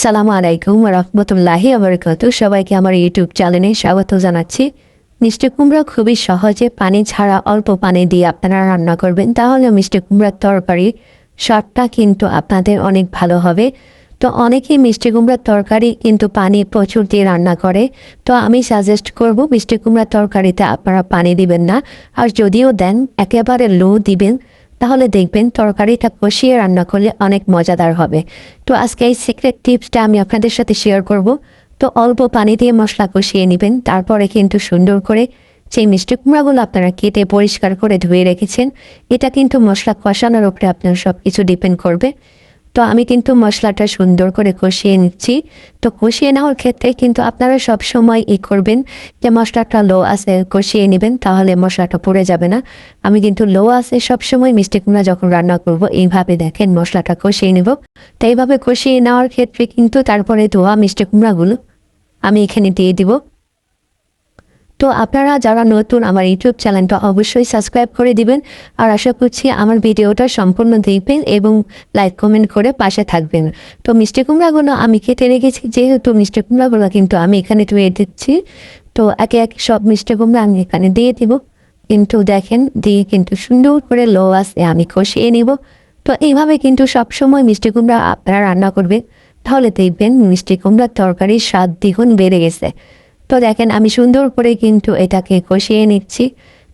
সালামু আলাইকুম রহমতুল্লাহি আবরকাতু। সবাইকে আমার ইউটিউব চ্যানেলে স্বাগত জানাচ্ছি। মিষ্টি কুমড়া খুবই সহজে পানি ছাড়া অল্প পানি দিয়ে আপনারা রান্না করবেন, তাহলে মিষ্টি কুমড়ার তরকারি স্বাদটা কিন্তু আপনাদের অনেক ভালো হবে। তো অনেকেই মিষ্টি কুমড়ার তরকারি কিন্তু পানি প্রচুর দিয়ে রান্না করে। তো আমি সাজেস্ট করব মিষ্টি কুমড়ার তরকারিতে আপনারা পানি দিবেন না, আর যদিও দেন একেবারে লো দিবেন, তাহলে দেখবেন তরকারিটা কষিয়ে রান্না করলে অনেক মজাদার হবে। তো আজকে এই সিক্রেট টিপসটা আমি আপনাদের সাথে শেয়ার করব। তো অল্প পানি দিয়ে মশলা কষিয়ে নেবেন, তারপরে কিন্তু সুন্দর করে সেই মিষ্টি কুমড়াগুলো আপনারা কেটে পরিষ্কার করে ধুয়ে রেখেছেন, এটা কিন্তু মশলা কষানোর উপরে আপনার সব কিছু ডিপেন্ড করবে। তো আমি কিন্তু মশলাটা সুন্দর করে কষিয়ে নিচ্ছি। তো কষিয়ে নেওয়ার ক্ষেত্রে কিন্তু আপনারা সব সময় করবেন যে মশলাটা লো আছে কষিয়ে নেবেন, তাহলে মশলাটা পড়ে যাবে না। আমি কিন্তু লো আছে সবসময় মিষ্টি কুমড়া যখন রান্না করব এইভাবে দেখেন মশলাটা কষিয়ে নেব। তো এইভাবে কষিয়ে নেওয়ার ক্ষেত্রে কিন্তু তারপরে ধোয়া মিষ্টি কুমড়াগুলো আমি এখানে দিয়ে দিব। তো আপনারা যারা নতুন আমার ইউটিউব চ্যানেলটা অবশ্যই সাবস্ক্রাইব করে দিবেন, আর আশা করছি আমার ভিডিওটা সম্পূর্ণ দেখবেন এবং লাইক কমেন্ট করে পাশে থাকবেন। তো মিষ্টি কুমড়াগুলো আমি কেটে রেখেছি, যেহেতু মিষ্টি কুমড়াগুলো কিন্তু আমি এখানে ধুয়ে দিচ্ছি। তো একে একে সব মিষ্টি কুমড়া আমি এখানে দিয়ে দিব, কিন্তু দেখেন দিয়ে কিন্তু সুন্দর করে লো আসে আমি কষিয়ে নিব। তো এইভাবে কিন্তু সবসময় মিষ্টি কুমড়া আপনারা রান্না করবেন, তাহলে দেখবেন মিষ্টি কুমড়ার তরকারির স্বাদ দ্বিগুণ বেড়ে গেছে। তো দেখেন আমি সুন্দর করে কিন্তু এটাকে কষিয়ে নিচ্ছি।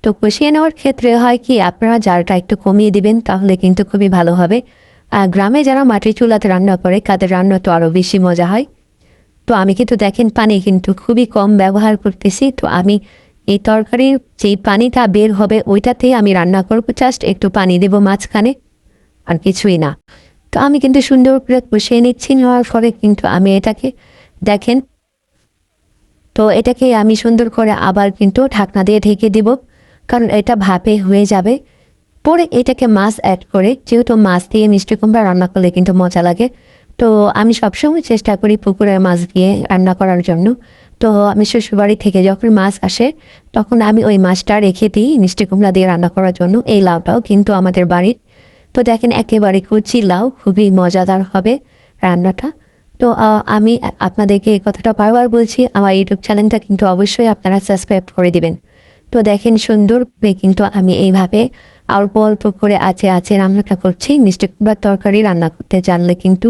তো কষিয়ে নেওয়ার ক্ষেত্রে হয় কি, আপনারা জালটা একটু কমিয়ে দিবেন, তাহলে কিন্তু খুবই ভালো হবে। আর গ্রামে যারা মাটির চুলাতে রান্না করে তাদের রান্না তো আরও বেশি মজা হয়। তো আমি কিন্তু দেখেন পানি কিন্তু খুবই কম ব্যবহার করতেছি। তো আমি এই তরকারির যেই পানিটা বের হবে ওইটাতেই আমি রান্না করবো, জাস্ট একটু পানি দেবো মাঝখানে, আর কিছুই না। তো আমি কিন্তু সুন্দর করে কষিয়ে নিচ্ছি, নেওয়ার পরে কিন্তু আমি এটাকে দেখেন, তো এটাকে আমি সুন্দর করে আবার কিন্তু ঢাকনা দিয়ে ঢেকে দিব, কারণ এটা ভাপে হয়ে যাবে। পরে এটাকে মাছ অ্যাড করে, যেহেতু মাছ দিয়ে মিষ্টি কুমড়া রান্না করলে কিন্তু মজা লাগে। তো আমি সবসময় চেষ্টা করি পুকুরের মাছ দিয়ে রান্না করার জন্য। তো আমি শ্বশুরবাড়ি থেকে যখন মাছ আসে তখন আমি ওই মাছটা রেখে দিই মিষ্টি কুমড়া দিয়ে রান্না করার জন্য। এই লাউটাও কিন্তু আমাদের বাড়ির। তো দেখেন একেবারে কুচি লাউ, খুবই মজাদার হবে রান্নাটা। তো আমি আপনাদেরকে এই কথাটা বারবার বলছি, আমার ইউটিউব চ্যানেলটা কিন্তু অবশ্যই আপনারা সাবস্ক্রাইব করে দিবেন। তো দেখেন সুন্দর কিন্তু আমি এইভাবে অল্প অল্প করে আছে আছে রান্নাটা করছি। মিষ্টি কুমড়ার তরকারি রান্না করতে জানলে কিন্তু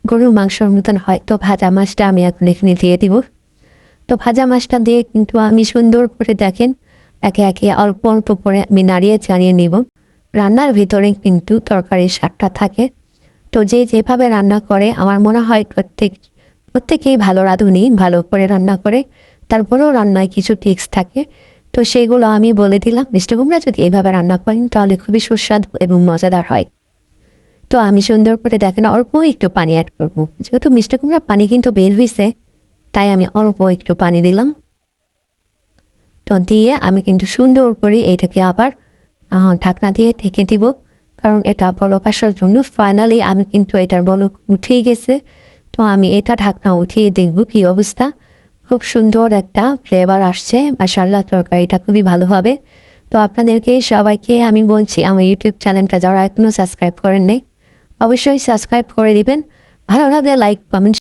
গরুর মাংসর মতন হয়। তো ভাজা মাছটা আমি এখন এখানে দিয়ে দিব। তো ভাজা মাছটা দিয়ে কিন্তু আমি সুন্দর করে দেখেন একে একে অল্প অল্প করে আমি নাড়িয়ে চাড়িয়ে নিব। রান্নার ভিতরে কিন্তু তরকারির স্বাদটা থাকে। তো যে যেভাবে রান্না করে আমার মনে হয় প্রত্যেকেই ভালো রাঁধুনি ভালো করে রান্না করে, তারপরেও রান্নায় কিছু টিপস থাকে। তো সেইগুলো আমি বলে দিলাম। মিষ্টি কুমড়া যদি এইভাবে রান্না করেন তাহলে খুবই সুস্বাদু এবং মজাদার হয়। তো আমি সুন্দর করে দেখেন অল্প একটু পানি অ্যাড করবো, যেহেতু মিষ্টি কুমড়ার পানি কিন্তু বের হয়েছে, তাই আমি অল্প একটু পানি দিলাম। তো দিয়ে আমি কিন্তু সুন্দর করে এইটাকে আবার ঢাকনা দিয়ে ঢেকে দিব, কারণ এটা বলক আসার জন্য। ফাইনালি আমি কিন্তু এটার বলক উঠেই গেছে। তো আমি এটা ঢাকনা উঠিয়ে দেখবো কি অবস্থা। খুব সুন্দর একটা ফ্লেভার আসছে, মাশাআল্লাহ তরকারিটা খুবই ভালো হবে। তো আপনাদেরকে সবাইকে আমি বলছি, আমার ইউটিউব চ্যানেলটা যারা এখনো সাবস্ক্রাইব করেন নাই অবশ্যই সাবস্ক্রাইব করে দিবেন। ভালো লাগলে লাইক কমেন্ট